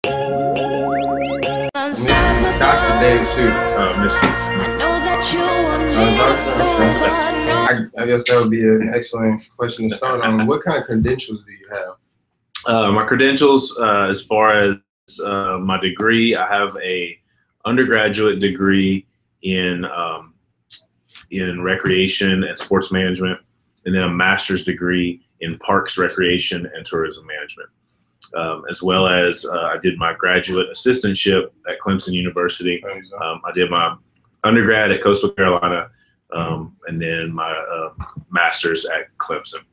Dr. Dave Shoot, Mr. I guess that would be an excellent question to start on. What kind of credentials do you have? My credentials, as far as my degree, I have a undergraduate degree in recreation and sports management, and then a master's degree in parks, recreation, and tourism management. As well as I did my graduate assistantship at Clemson University. I did my undergrad at Coastal Carolina, and then my master's at Clemson.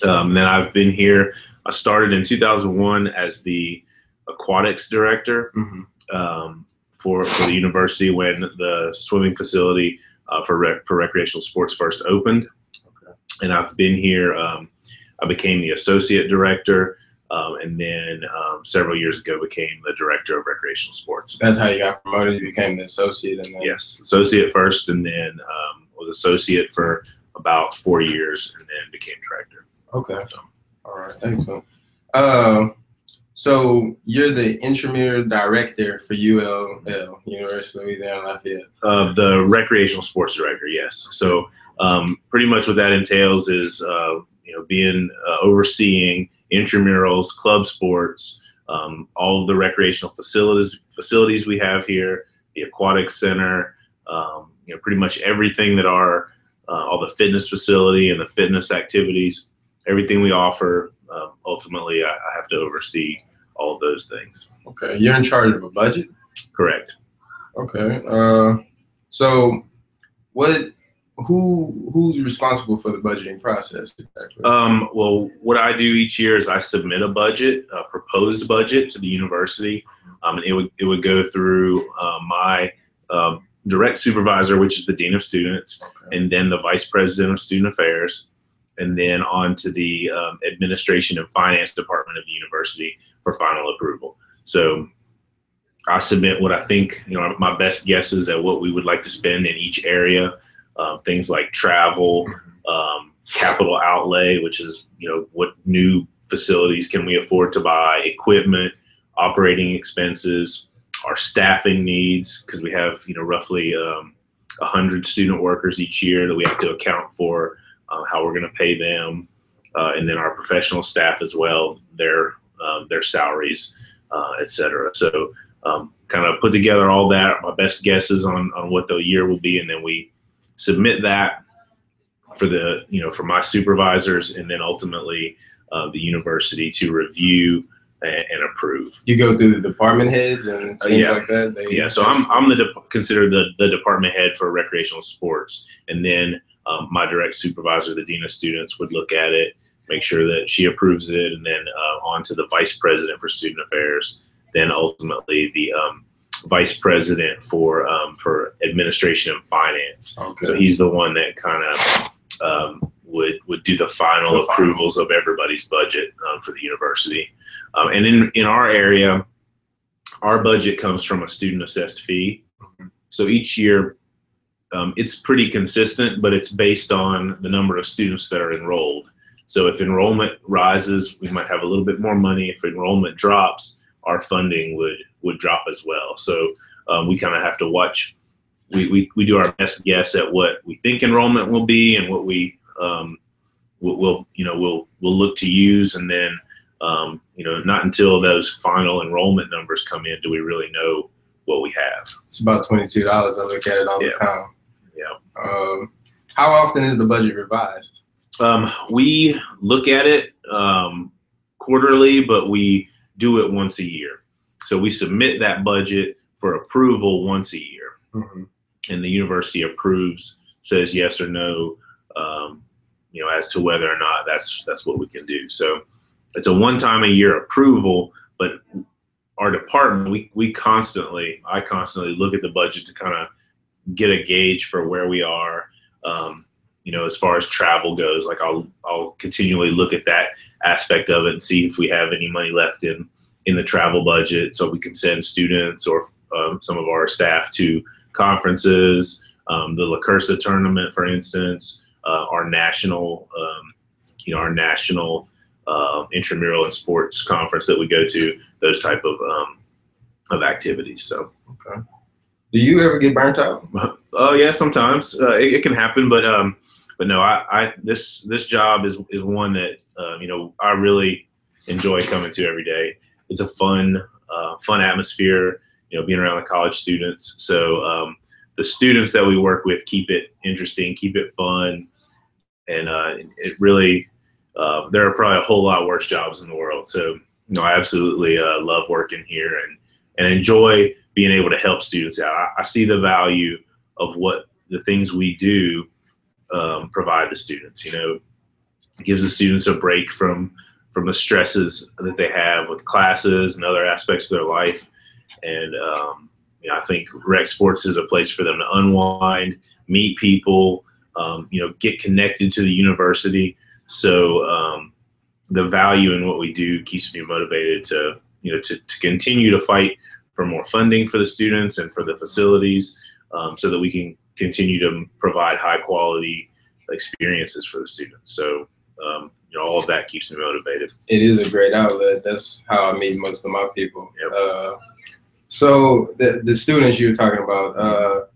Then I've been here. I started in 2001 as the aquatics director for the university when the swimming facility for recreational sports first opened. Okay. And I've been here. I became the associate director. And then several years ago became the director of recreational sports. That's how you got promoted? You became the associate? And then... Yes, associate first, and then was associate for about 4 years, and then became director. Okay. So, all right, thanks. So you're the intramural director for ULL, University of Louisiana Lafayette? The recreational sports director, yes. So pretty much what that entails is being overseeing intramurals, club sports, all of the recreational facilities we have here, the aquatic center, pretty much everything that all the fitness facility and the fitness activities, everything we offer. Ultimately, I have to oversee all of those things. Okay, you're in charge of a budget? Correct. Okay. So who's responsible for the budgeting process exactly? Well, what I do each year is I submit a budget, a proposed budget to the university, and it would go through my direct supervisor, which is the dean of students, okay, and then the vice president of student affairs, and then on to the administration and finance department of the university for final approval. So I submit what I think, my best guesses at what we would like to spend in each area. Things like travel, capital outlay, which is, what new facilities can we afford to buy, equipment, operating expenses, our staffing needs, because we have, roughly 100 student workers each year that we have to account for, how we're going to pay them, and then our professional staff as well, their salaries, et cetera. So kind of put together all that, my best guesses on what the year will be, and then we submit that for my supervisors, and then ultimately the university to review and approve. You go through the department heads and things like that? Yeah, so I'm considered the department head for recreational sports, and then my direct supervisor, the dean of students, would look at it, make sure that she approves it, and then on to the vice president for student affairs, then ultimately the vice president for administration and finance. Okay. So he's the one that kind of would do the final approvals of everybody's budget for the university. And in our area, our budget comes from a student assessed fee. Mm-hmm. So each year it's pretty consistent, but it's based on the number of students that are enrolled. So if enrollment rises, we might have a little bit more money. If enrollment drops, our funding would drop as well. So we kind of have to watch. We do our best guess at what we think enrollment will be and what we'll look to use, and then not until those final enrollment numbers come in do we really know what we have. It's about $22. I look at it all the time. Yeah. How often is the budget revised? We look at it quarterly, but we do it once a year. So we submit that budget for approval once a year. Mm-hmm. And the university approves, says yes or no, as to whether or not that's what we can do. So it's a one-time a year approval, but our department, I constantly look at the budget to kind of get a gauge for where we are. As far as travel goes, like I'll continually look at that aspect of it and see if we have any money left in the travel budget, so we can send students or some of our staff to conferences, the La Cursa tournament, for instance, our national intramural and sports conference that we go to, those type of activities. So. Okay. Do you ever get burnt out? Oh yeah, sometimes it can happen, but no, this job is one that I really enjoy coming to every day. It's a fun atmosphere, being around the college students. So the students that we work with keep it interesting, keep it fun, and it really there are probably a whole lot worse jobs in the world. So I absolutely love working here and enjoy being able to help students out. I see the value of what the things we do provide the students. It gives the students a break from the stresses that they have with classes and other aspects of their life. And I think rec sports is a place for them to unwind, meet people, get connected to the university. So the value in what we do keeps me motivated to continue to fight for more funding for the students and for the facilities, so that we can continue to provide high quality experiences for the students. So all of that keeps me motivated. It is a great outlet. That's how I meet most of my people. Yep. So the students you're talking about,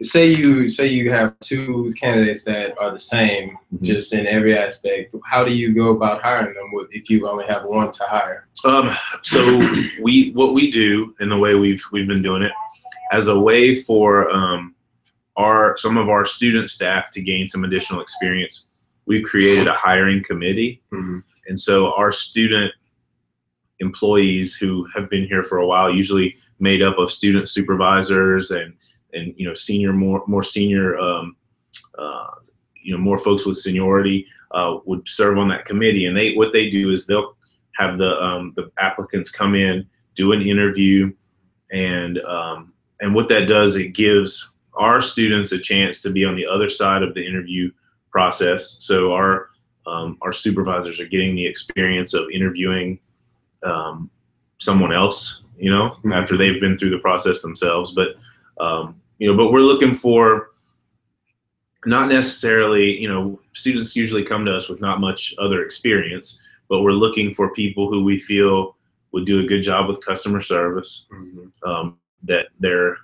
say you have two candidates that are the same, mm-hmm. just in every aspect. How do you go about hiring them if you only have one to hire? So what we do, and the way we've been doing it, as a way for some of our student staff to gain some additional experience, we've created a hiring committee. Mm-hmm. And so our student employees who have been here for a while, usually made up of student supervisors and senior, more senior, more folks with seniority would serve on that committee. And what they do is they'll have the applicants come in, do an interview, and what that does, it gives our students a chance to be on the other side of the interview process. So our supervisors are getting the experience of interviewing someone else, mm-hmm. after they've been through the process themselves. But but we're looking for not necessarily, students usually come to us with not much other experience, but we're looking for people who we feel would do a good job with customer service, mm-hmm. That they are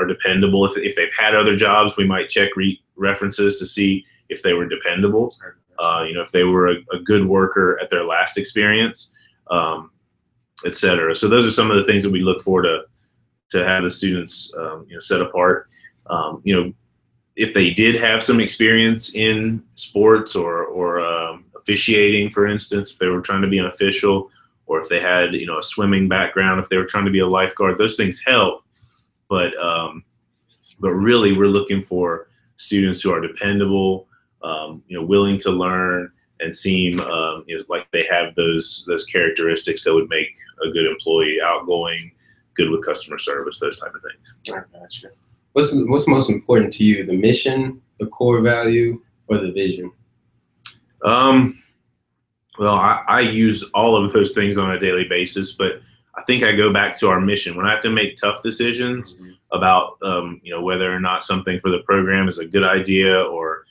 dependable. If they've had other jobs, we might check references to see if they were dependable, if they were a good worker at their last experience, et cetera. So those are some of the things that we look for to have the students, set apart. If they did have some experience in sports or officiating, for instance, if they were trying to be an official, or if they had, a swimming background, if they were trying to be a lifeguard, those things help. But really, we're looking for students who are dependable, willing to learn, and seem like they have those characteristics that would make a good employee, outgoing, good with customer service, those type of things. I gotcha. What's most important to you, the mission, the core value, or the vision? Well, I use all of those things on a daily basis, but I think I go back to our mission. When I have to make tough decisions, mm-hmm. about whether or not something for the program is a good idea, or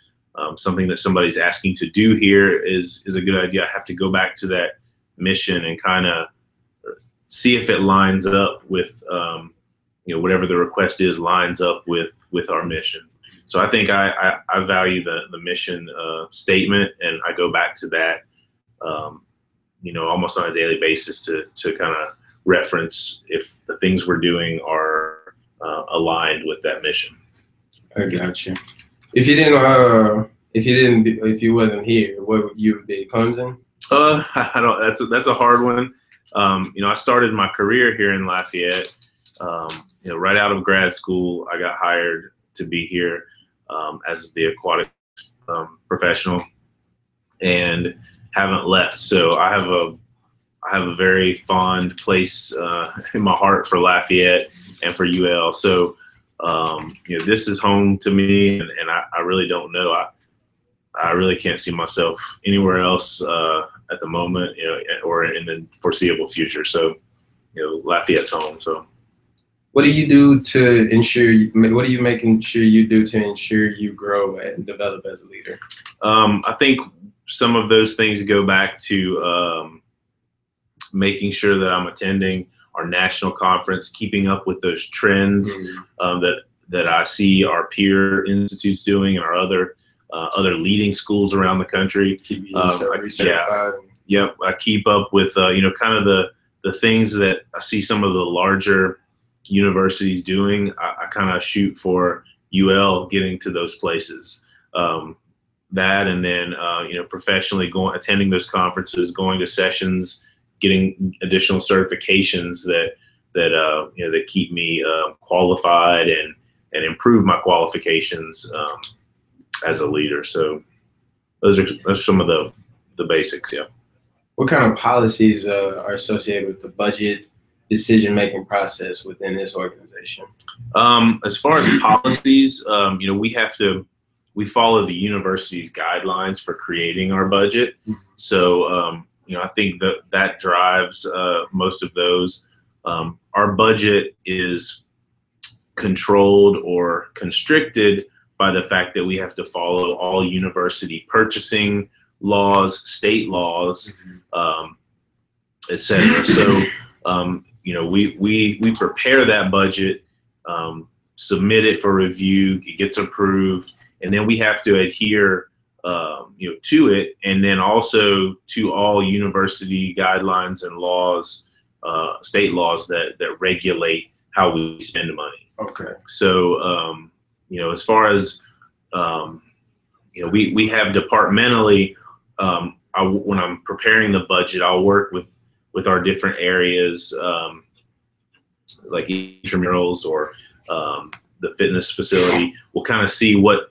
something that somebody's asking to do here is a good idea, I have to go back to that mission and kind of see if it lines up with whatever the request is, lines up with our mission. So I think I value the mission statement, and I go back to that almost on a daily basis to kind of reference if the things we're doing are aligned with that mission. I got you. If you wasn't here, what would you be, Clemson? I don't. That's a hard one. I started my career here in Lafayette. Right out of grad school, I got hired to be here as the aquatic professional, and haven't left. So I have a very fond place in my heart for Lafayette and for UL. So this is home to me, and I really don't know. I really can't see myself anywhere else at the moment, or in the foreseeable future. So, Lafayette's home. So, what do you do to ensure? What are you making sure you do to ensure you grow and develop as a leader? I think some of those things go back to making sure that I'm attending our national conference, keeping up with those trends that I see our peer institutes doing and our other leading schools around the country. Yep, I keep up with kind of the things that I see some of the larger universities doing. I kind of shoot for UL getting to those places. That, and then professionally attending those conferences, going to sessions, getting additional certifications that keep me qualified and improve my qualifications as a leader. So those are some of the basics. Yeah. What kind of policies are associated with the budget decision-making process within this organization? As far as policies, we follow the university's guidelines for creating our budget. So, I think that drives most of those. Our budget is controlled or constricted by the fact that we have to follow all university purchasing laws, state laws, et cetera. So, we prepare that budget, submit it for review, it gets approved, and then we have to adhere, to it, and then also to all university guidelines and laws, state laws that regulate how we spend money. Okay. So, as far as, we have departmentally, when I'm preparing the budget, I'll work with our different areas, like intramurals or the fitness facility. We'll kind of see what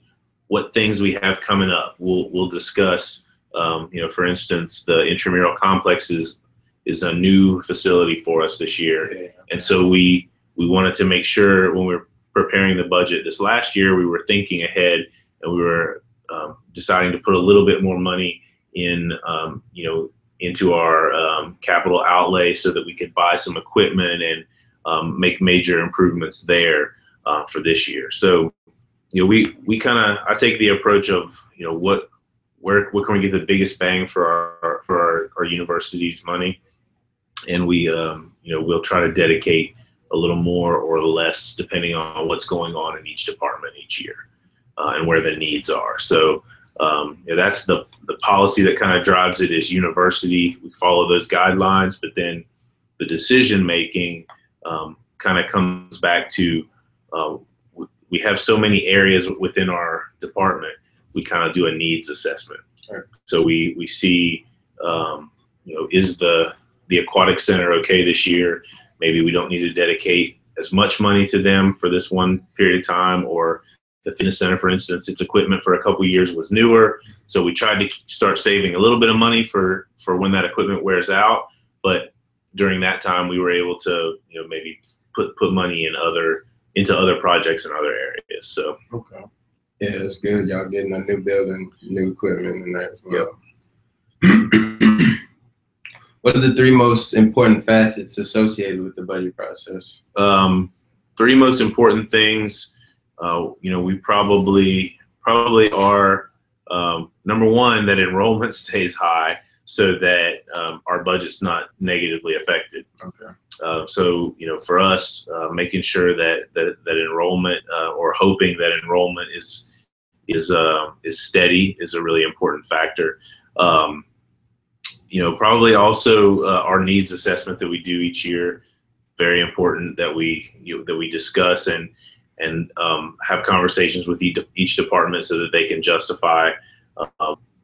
things we have coming up. We'll discuss, for instance, the intramural complex is a new facility for us this year. And so we wanted to make sure when we were preparing the budget this last year, we were thinking ahead, and we were deciding to put a little bit more money in, into our capital outlay so that we could buy some equipment and make major improvements there for this year. So, I take the approach of, where can we get the biggest bang for our university's money, and we'll try to dedicate a little more or less depending on what's going on in each department each year, and where the needs are. So that's the policy that kind of drives it is university. We follow those guidelines, but then the decision making kind of comes back to we have so many areas within our department. We kind of do a needs assessment. Right. So we see, is the aquatic center okay this year? Maybe we don't need to dedicate as much money to them for this one period of time, or the fitness center, for instance, its equipment for a couple of years was newer. So we tried to start saving a little bit of money for when that equipment wears out. But during that time, we were able to, maybe put money into other projects in other areas. So okay, yeah, that's good. Y'all getting a new building, new equipment, and that as well. Yep. What are the three most important facets associated with the budget process? Three most important things. We probably are number one, that enrollment stays high so that our budget's not negatively affected. Okay. So for us, making sure that enrollment or hoping that enrollment is steady is a really important factor. Probably also our needs assessment that we do each year, very important that we discuss and have conversations with each department so that they can justify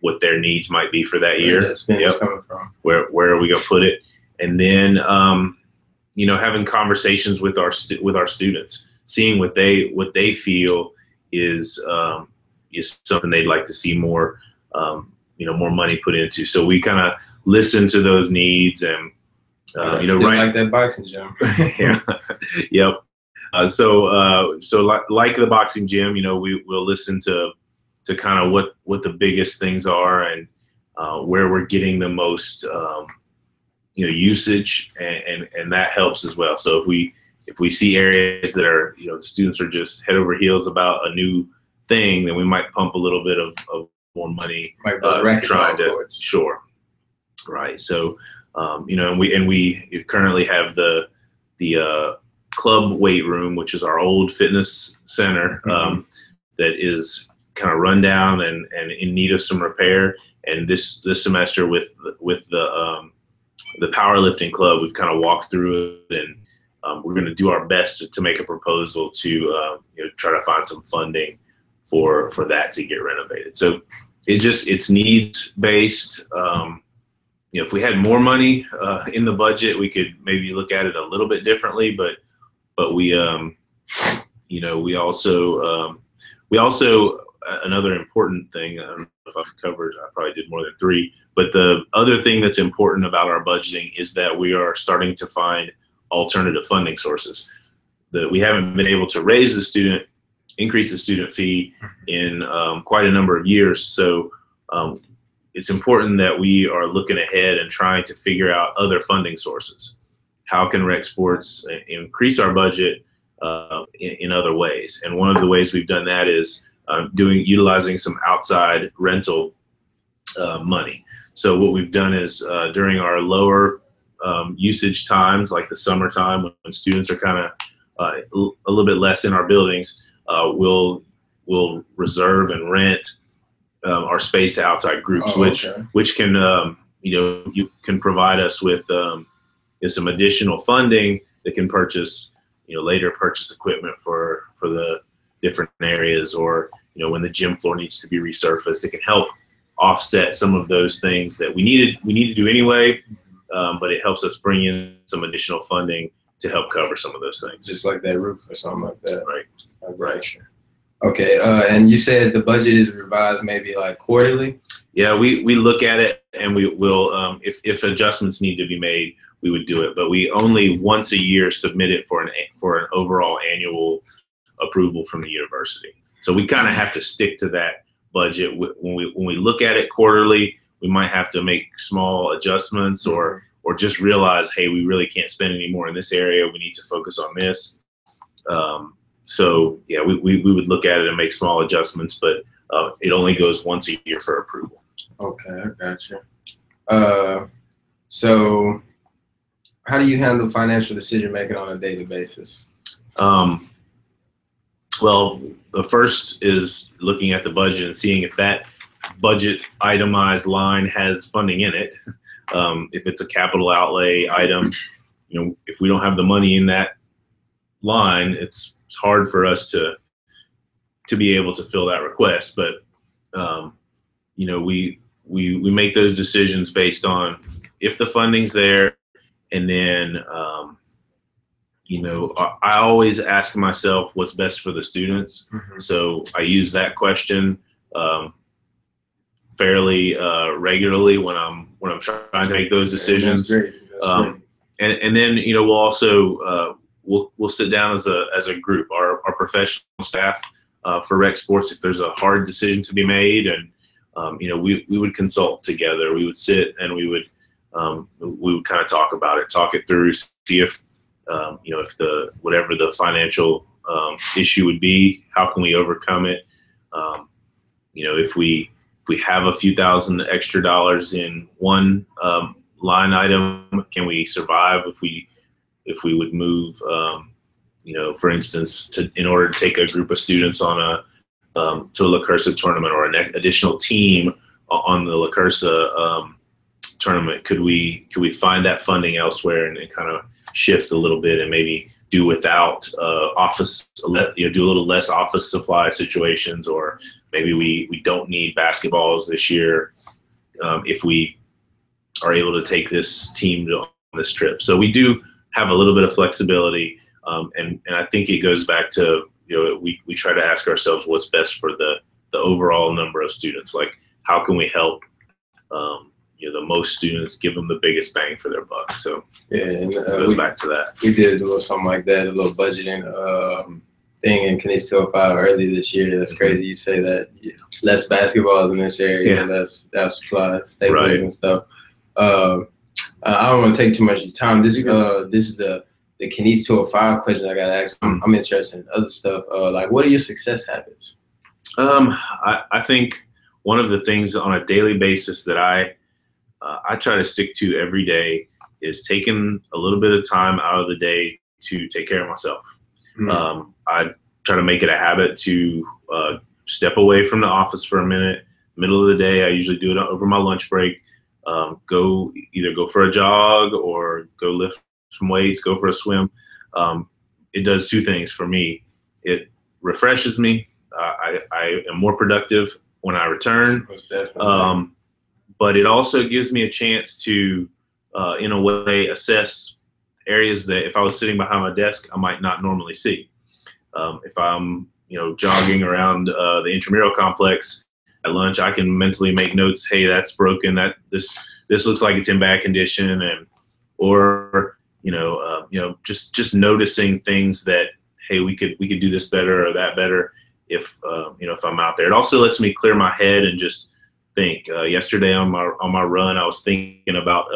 what their needs might be for that year. Yep. Coming from. Where are we gonna put it? And then having conversations with our students, seeing what they feel is something they'd like to see more more money put into. So we kind of listen to those needs and right, like that boxing gym. Yeah. Yep. So like the boxing gym, we'll listen to kind of what the biggest things are and where we're getting the most usage, and that helps as well. So if we see areas that are the students are just head over heels about a new thing, then we might pump a little bit of more money like the trying to courts. Sure, right. So you know, and we currently have the club weight room, which is our old fitness center, that is kind of run down and in need of some repair. And this semester with the powerlifting club, we've kind of walked through it, and we're going to do our best to make a proposal to you know, try to find some funding for that to get renovated. So it's needs based. You know, if we had more money in the budget, we could maybe look at it a little bit differently. But we you know, we also another important thing, I don't know if I've covered, I probably did more than 3, but the other thing that's important about our budgeting is that we are starting to find alternative funding sources. That we haven't been able to increase the student fee in quite a number of years. So it's important that we are looking ahead and trying to figure out other funding sources. How can rec sports increase our budget in other ways? And one of the ways we've done that is utilizing some outside rental money. So what we've done is during our lower usage times, like the summertime when students are kind of a little bit less in our buildings, we'll reserve and rent our space to outside groups, which can you know, you can provide us with some additional funding that can purchase, you know, later purchase equipment for the different areas, or you know, when the gym floor needs to be resurfaced, it can help offset some of those things that we need to do anyway, but it helps us bring in some additional funding to help cover some of those things. Just like that roof or something like that. Right. Right. Okay. And you said the budget is revised maybe like quarterly? Yeah, we look at it, and we will, if adjustments need to be made, we would do it. But we only once a year submit it for an overall annual approval from the university. So we kind of have to stick to that budget. When we look at it quarterly, we might have to make small adjustments, or just realize, hey, we really can't spend any more in this area. We need to focus on this. So yeah, we would look at it and make small adjustments, but it only goes once a year for approval. Okay, I gotcha. So how do you handle financial decision making on a daily basis? Well, the first is looking at the budget and seeing if that budget itemized line has funding in it. If it's a capital outlay item, you know, if we don't have the money in that line, it's hard for us to be able to fill that request. But you know, we make those decisions based on if the funding's there, and then you know, I always ask myself what's best for the students. So I use that question fairly regularly when I'm trying to make those decisions. That's great. That's great. And then, you know, we'll also we'll sit down as a group, our professional staff for rec sports, if there's a hard decision to be made, and you know, we would consult together. We would sit and we would kind of talk about it, talk it through, see if you know, if whatever the financial issue would be, how can we overcome it? You know, if we have a few thousand extra dollars in one line item, can we survive if we would move, you know, for instance, in order to take a group of students on to a La Cursa tournament, or an additional team on the La Cursa tournament? Could we find that funding elsewhere and kind of shift a little bit and maybe do without office, you know, do a little less office supply situations, or maybe we don't need basketballs this year if we are able to take this team on this trip. So we do have a little bit of flexibility, and I think it goes back to, you know, we try to ask ourselves what's best for the overall number of students. Like, how can we help you know, the most students, give them the biggest bang for their buck? So yeah, and, it goes back to that. We did a little something like that, a little budgeting thing in Canadian 205 early this year. That's crazy. You say that, less basketballs in this area, less supplies, staples, and stuff. I don't want to take too much of your time. This is the Canadian 205 question I got to ask. I'm interested in other stuff. Like, what are your success habits? I think one of the things on a daily basis that I try to stick to every day is taking a little bit of time out of the day to take care of myself. I try to make it a habit to step away from the office for a minute. Middle of the day, I usually do it over my lunch break. Either go for a jog or go lift some weights, go for a swim. It does two things for me. It refreshes me. I am more productive when I return. But it also gives me a chance to, in a way, assess areas that if I was sitting behind my desk, I might not normally see. If I'm, jogging around the intramural complex at lunch, I can mentally make notes. Hey, that's broken. That this looks like it's in bad condition, or just noticing things that, hey, we could do this better or that better. If I'm out there, it also lets me clear my head and just think. Yesterday on my run, I was thinking about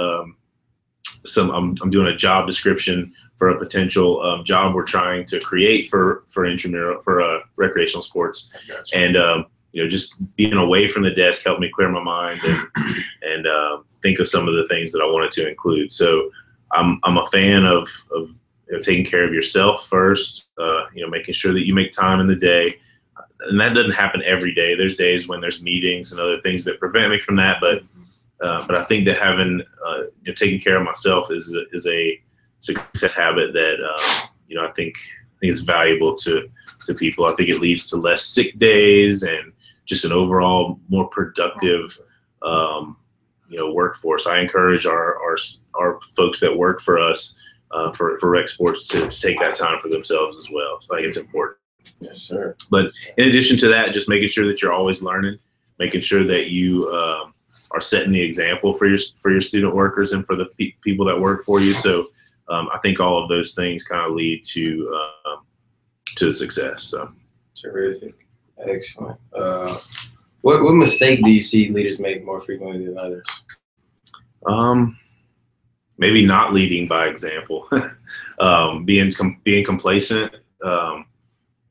I'm doing a job description for a potential job we're trying to create for intramural for recreational sports, and just being away from the desk helped me clear my mind and think of some of the things that I wanted to include. So I'm a fan of taking care of yourself first. Making sure that you make time in the day. And that doesn't happen every day. There's days when there's meetings and other things that prevent me from that. But I think that having taking care of myself is a success habit that I think is valuable to people. I think it leads to less sick days and just an overall more productive workforce. I encourage our folks that work for us for rec sports to take that time for themselves as well. So I think it's important. Yes, sir. But in addition to that, just making sure that you're always learning, making sure that you are setting the example for your student workers and for the people that work for you. So I think all of those things kind of lead to success. So terrific, excellent. What mistake do you see leaders make more frequently than others? Maybe not leading by example, being complacent.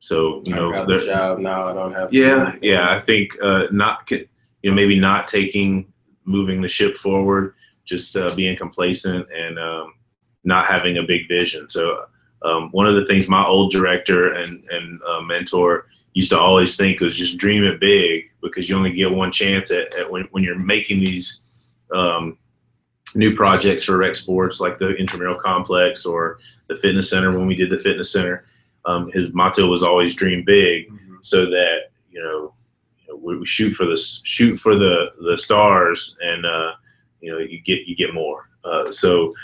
So I got the job now. I don't have. Yeah. I think maybe not moving the ship forward, just being complacent and not having a big vision. So one of the things my old director and mentor used to always think was just dream it big, because you only get one chance at when you're making these new projects for rec sports, like the intramural complex or the fitness center. When we did the fitness center, his motto was always dream big, so that we shoot for the stars, and you get more. So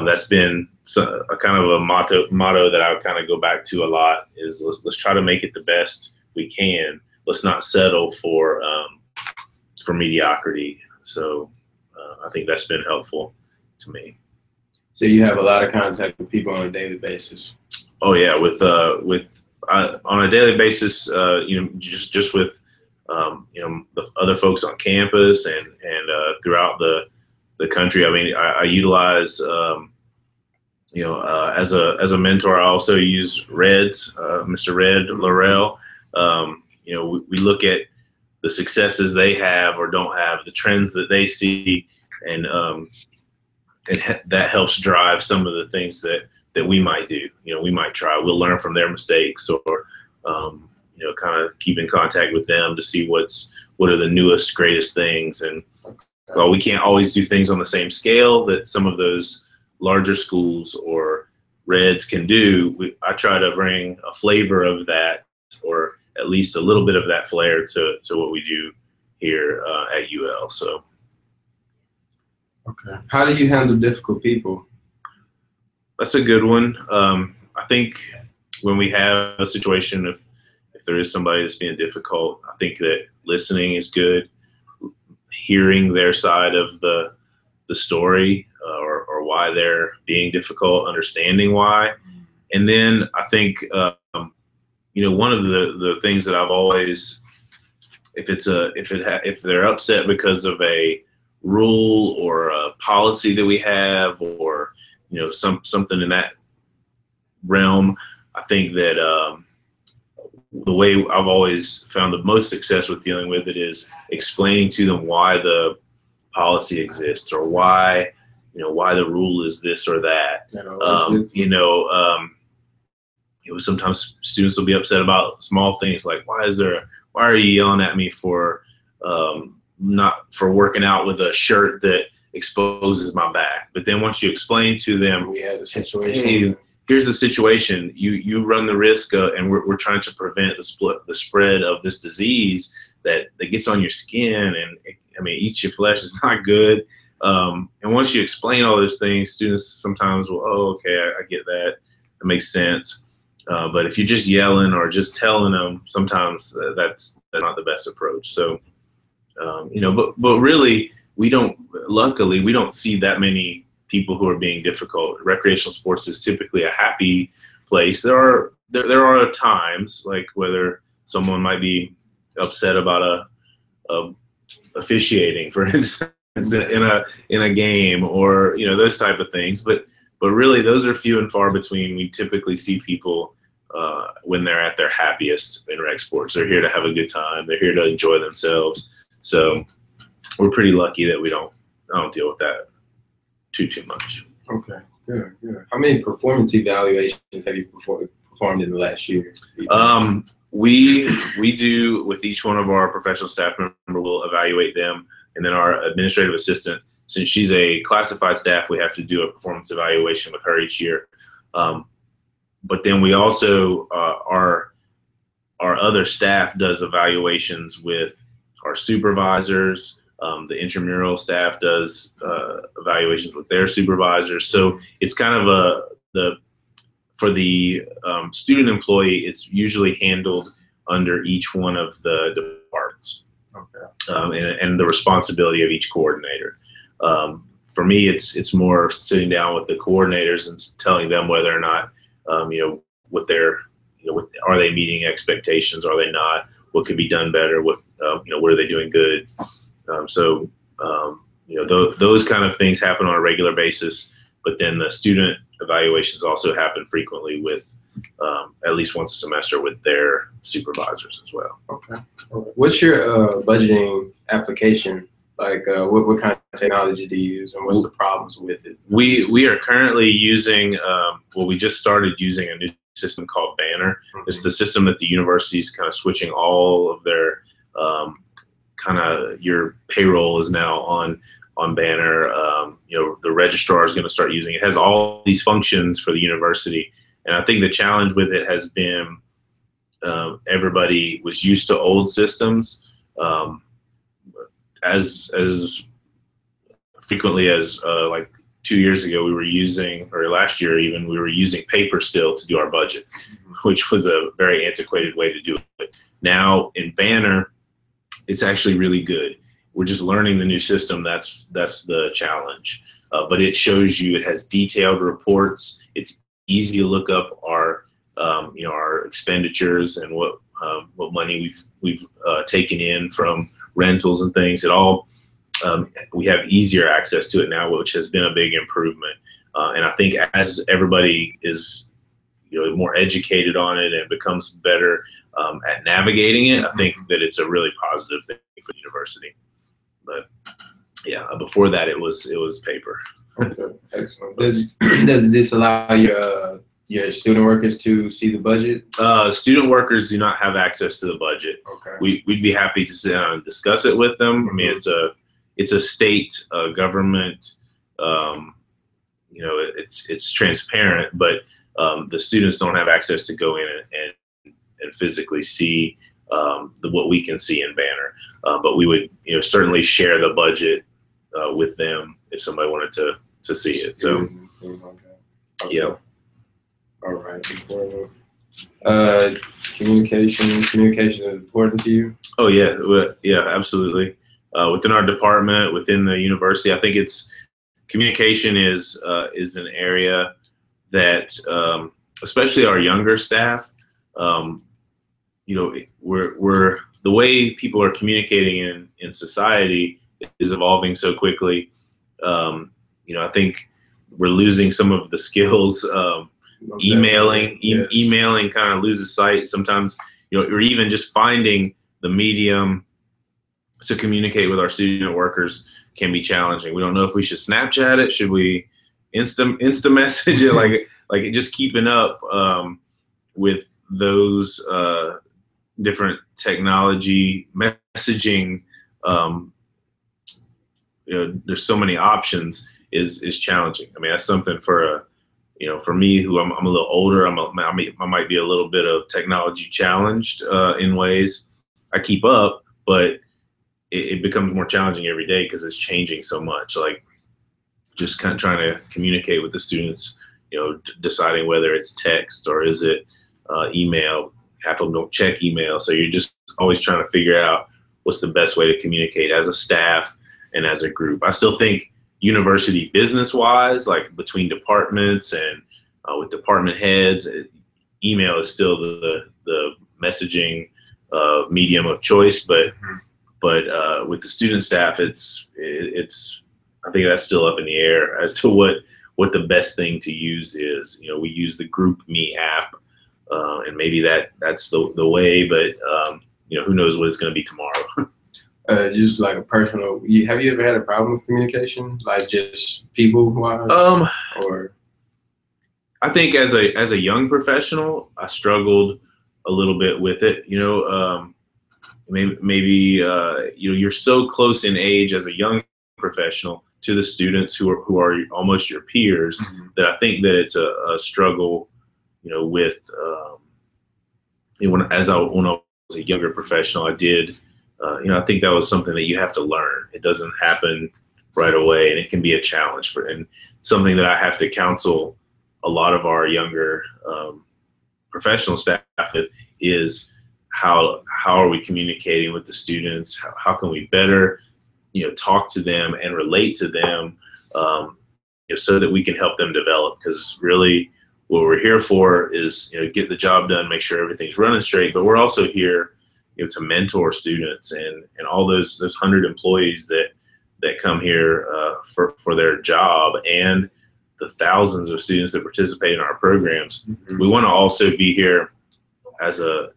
that's been a kind of a motto that I would kind of go back to a lot. Is let's try to make it the best we can. Let's not settle for mediocrity. So I think that's been helpful to me. So you have a lot of contact with people on a daily basis. Oh yeah, on a daily basis, just with the other folks on campus and throughout the country. I mean, I utilize as a mentor. I also use Reds, Mr. Red Laurel. We look at the successes they have or don't have, the trends that they see, and that helps drive some of the things that we might do. We might try. We'll learn from their mistakes, or kind of keep in contact with them to see what are the newest, greatest things. And while we can't always do things on the same scale that some of those larger schools or Reds can do, I try to bring a flavor of that, or at least a little bit of that flair to what we do here at UL. So, okay. How do you handle difficult people? That's a good one. I think when we have a situation, if there is somebody that's being difficult, I think that listening is good. Hearing their side of the story, or why they're being difficult, understanding why. And then I think, one of the things that I've always, if they're upset because of a rule or a policy that we have, or something in that realm, I think that the way I've always found the most success with dealing with it is explaining to them why the policy exists, or why the rule is this or that. Sometimes students will be upset about small things like, why are you yelling at me for not for working out with a shirt that exposes my back? But then once you explain to them, we had a situation. Hey, here's the situation. You run the risk, and we're trying to prevent the spread of this disease that gets on your skin, and eats your flesh. Is not good. And once you explain all those things, students sometimes will, oh, okay, I get that. That makes sense. But if you're just yelling or just telling them, sometimes that's not the best approach. So, but really, luckily, we don't see that many people who are being difficult. Recreational sports is typically a happy place. There are times, like whether someone might be upset about a officiating, for instance, in a game, or those type of things. But really, those are few and far between. We typically see people when they're at their happiest in rec sports. They're here to have a good time. They're here to enjoy themselves. So we're pretty lucky that I don't deal with that too much. Okay, good. How many performance evaluations have you performed in the last year? We do, with each one of our professional staff members, we'll evaluate them, and then our administrative assistant, since she's a classified staff, we have to do a performance evaluation with her each year. But then we also, our other staff does evaluations with our supervisors. The intramural staff does evaluations with their supervisors. So it's kind of for the student employee, it's usually handled under each one of the departments. Okay. And the responsibility of each coordinator. For me, it's more sitting down with the coordinators and telling them whether or not, what are they meeting expectations? Are they not? What could be done better? What are they doing good? Those kind of things happen on a regular basis, but then the student evaluations also happen frequently with at least once a semester with their supervisors as well. Okay. What's your budgeting application? Like, what kind of technology do you use, and what's the problems with it? We are currently using, we just started using a new system called Banner. Mm-hmm. It's the system that the university's kind of switching all of their your payroll is now on Banner. The registrar is going to start using it. It has all these functions for the university, and I think the challenge with it has been everybody was used to old systems. As frequently as like 2 years ago, we were using, or last year even, we were using paper still to do our budget, which was a very antiquated way to do it. Now in Banner, it's actually really good. We're just learning the new system. That's the challenge. But it shows you, it has detailed reports. It's easy to look up our expenditures and what money we've taken in from rentals and things. It all, we have easier access to it now, which has been a big improvement. And I think as everybody is more educated on it and becomes better at navigating it, I think that it's a really positive thing for the university. But yeah, before that it was paper. Okay, excellent. Does this allow your student workers to see the budget? Student workers do not have access to the budget. Okay. We'd be happy to sit down and discuss it with them. I mean, it's a state government. It's transparent, but the students don't have access to go in and physically see what we can see in Banner. But we would certainly share the budget with them if somebody wanted to see it. So, okay. Yeah. All right. Communication is important to you? Oh yeah, absolutely. Within our department, within the university, I think communication is an area that, especially our younger staff, we're the way people are communicating in society is evolving so quickly. I think we're losing some of the skills. Emailing kind of loses sight. Sometimes, or even just finding the medium to communicate with our student workers can be challenging. We don't know if we should Snapchat it. Should we Insta message it? Like just keeping up with those different technology messaging. There's so many options is challenging. I mean, that's something for for me, who I'm a little older. I might be a little bit of technology challenged in ways. I keep up, but it becomes more challenging every day because it's changing so much. Like just kind of trying to communicate with the students, deciding whether it's text or is it email. Half of them don't check email, so you're just always trying to figure out what's the best way to communicate as a staff and as a group. I still think university business-wise, like between departments and with department heads, email is still the messaging medium of choice. But with the student staff, it's I think that's still up in the air as to what the best thing to use is. We use the GroupMe app, and maybe that's the way. But who knows what it's going to be tomorrow. Just like a personal, have you ever had a problem with communication, like just people-wise? Or I think as a young professional, I struggled a little bit with it. Maybe you're so close in age as a young professional to the students who are almost your peers, that I think that it's a struggle. With when I was a younger professional, I did. I think that was something that you have to learn. It doesn't happen right away, and it can be a challenge and something that I have to counsel a lot of our younger professional staff with is how are we communicating with the students? How can we better, talk to them and relate to them, so that we can help them develop? Because really, what we're here for is, get the job done, make sure everything's running straight. But we're also here, to mentor students and all those 100 employees that come here for their job, and the thousands of students that participate in our programs. We want to also be here as a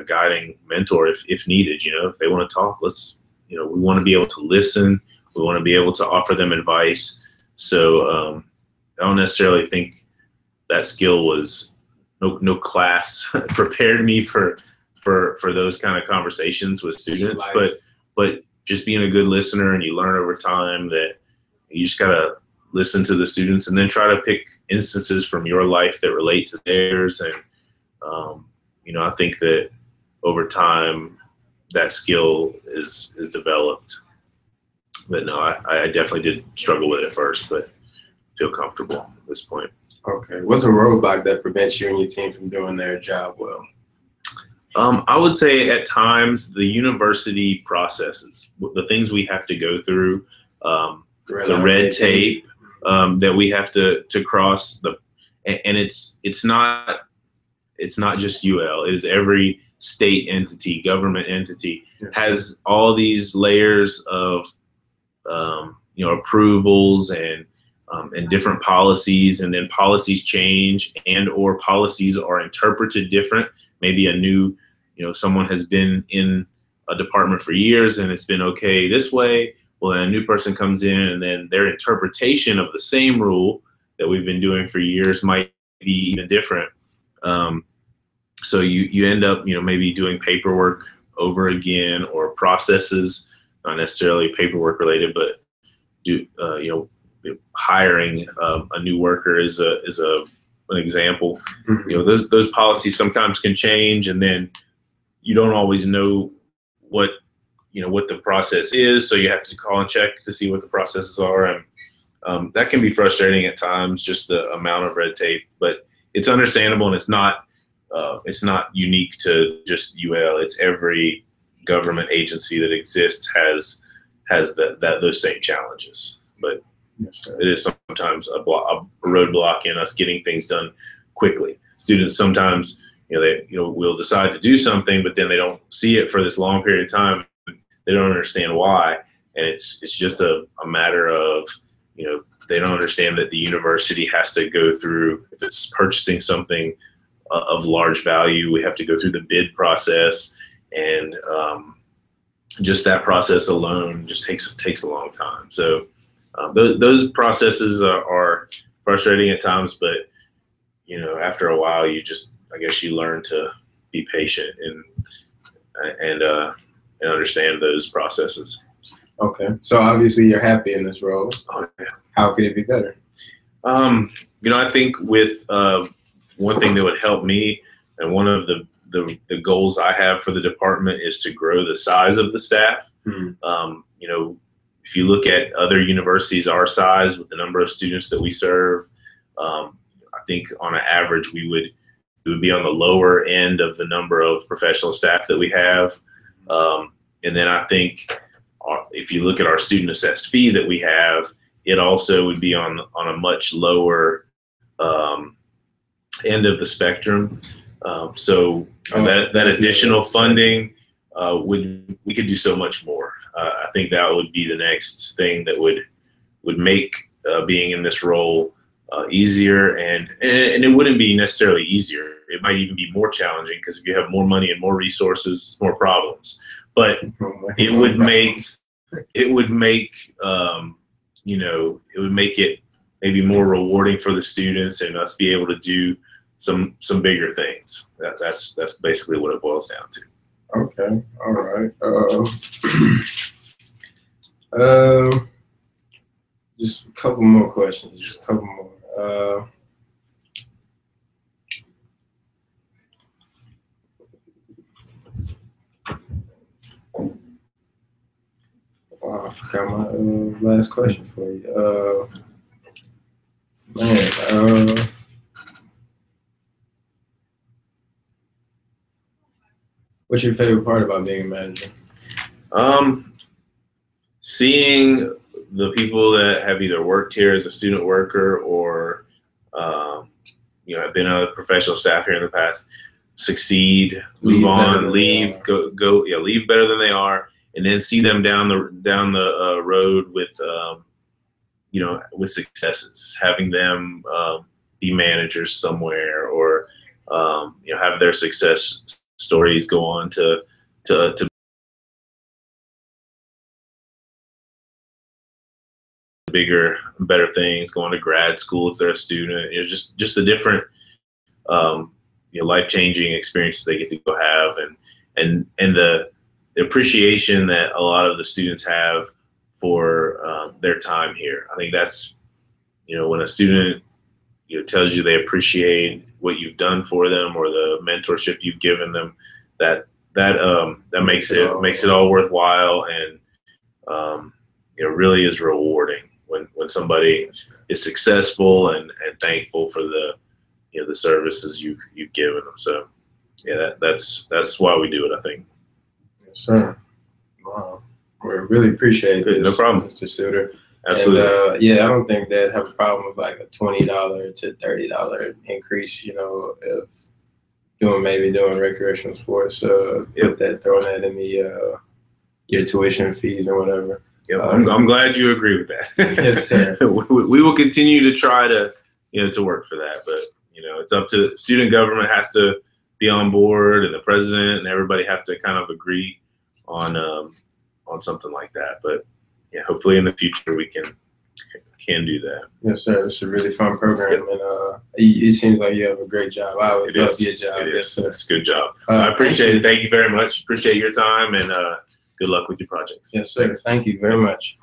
guiding mentor if needed. If they want to talk, we want to be able to listen. We want to be able to offer them advice. So I don't necessarily think that skill was no class prepared me for those kind of conversations with students, but just being a good listener, and you learn over time that you just gotta listen to the students and then try to pick instances from your life that relate to theirs. And I think that over time that skill is developed. But no, I definitely did struggle with it at first, but feel comfortable at this point. Okay, what's a roadblock that prevents you and your team from doing their job well? I would say at times the university processes, the things we have to go through, the red tape that we have to cross, and it's not just UL. It is every state entity, government entity has all these layers of approvals and different policies, and then policies change or policies are interpreted different. Maybe a new, someone has been in a department for years and it's been okay this way. Well, then a new person comes in and then their interpretation of the same rule that we've been doing for years might be even different. So you end up, maybe doing paperwork over again, or processes, not necessarily paperwork related, but hiring a new worker is an example. Those policies sometimes can change, and then you don't always know what the process is, so you have to call and check to see what the processes are, and that can be frustrating at times, just the amount of red tape. But it's understandable, and it's not unique to just UL. It's every government agency that exists has those same challenges. But it is sometimes a roadblock in us getting things done quickly. Students sometimes, will decide to do something, but then they don't see it for this long period of time. They don't understand why, and it's just a matter of, they don't understand that the university has to go through, if it's purchasing something, of large value. We have to go through the bid process, and just that process alone just takes a long time. So those processes are frustrating at times, but after a while, I guess you learn to be patient and understand those processes. Okay, so obviously you're happy in this role. Oh, yeah. How could it be better? I think with one thing that would help me, and one of the goals I have for the department, is to grow the size of the staff. If you look at other universities our size with the number of students that we serve, I think on an average we would be on the lower end of the number of professional staff that we have. And then I think if you look at our student assessed fee that we have, it also would be on a much lower end of the spectrum. So that additional funding, we could do so much more. I think that would be the next thing that would make being in this role easier, and it wouldn't be necessarily easier. It might even be more challenging, because if you have more money and more resources, more problems. But it would make it maybe more rewarding for the students, and us be able to do some bigger things. That's basically what it boils down to. Okay, all right. Just a couple more questions. Just a couple more. I forgot my last question for you. What's your favorite part about being a manager? Seeing the people that have either worked here as a student worker or have been a professional staff here in the past succeed, move on, leave, leave better than they are, and then see them down the road with with successes, having them be managers somewhere, or have their success stories go on to bigger, better things, going to grad school if they're a student. Just the different life-changing experiences they get to go have, and the appreciation that a lot of the students have for their time here. I think that's when a student tells you they appreciate what you've done for them, or the mentorship you've given them, that makes it all worthwhile, and it really is rewarding when somebody is successful and thankful for the the services you've given them. So yeah, that's why we do it, I think. Yes, sir. Wow, we really appreciate it. No problem, Mr. Suter. Absolutely. And, I don't think they'd have a problem with like a $20 to $30 increase. If doing recreational sports, throwing that in the your tuition fees or whatever. Yep. I'm glad you agree with that. Yes, sir. We will continue to try to to work for that, but it's up to student government has to be on board, and the president and everybody have to kind of agree on something like that. But yeah, hopefully in the future we can do that. Yes, sir. It's a really fun program, and it seems like you have a great job. I would love your job. It is. Yes, sir. It's a good job. I appreciate it. Thank you very much. Appreciate your time, and good luck with your projects. Yes, sir. Thank you very much.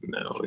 No.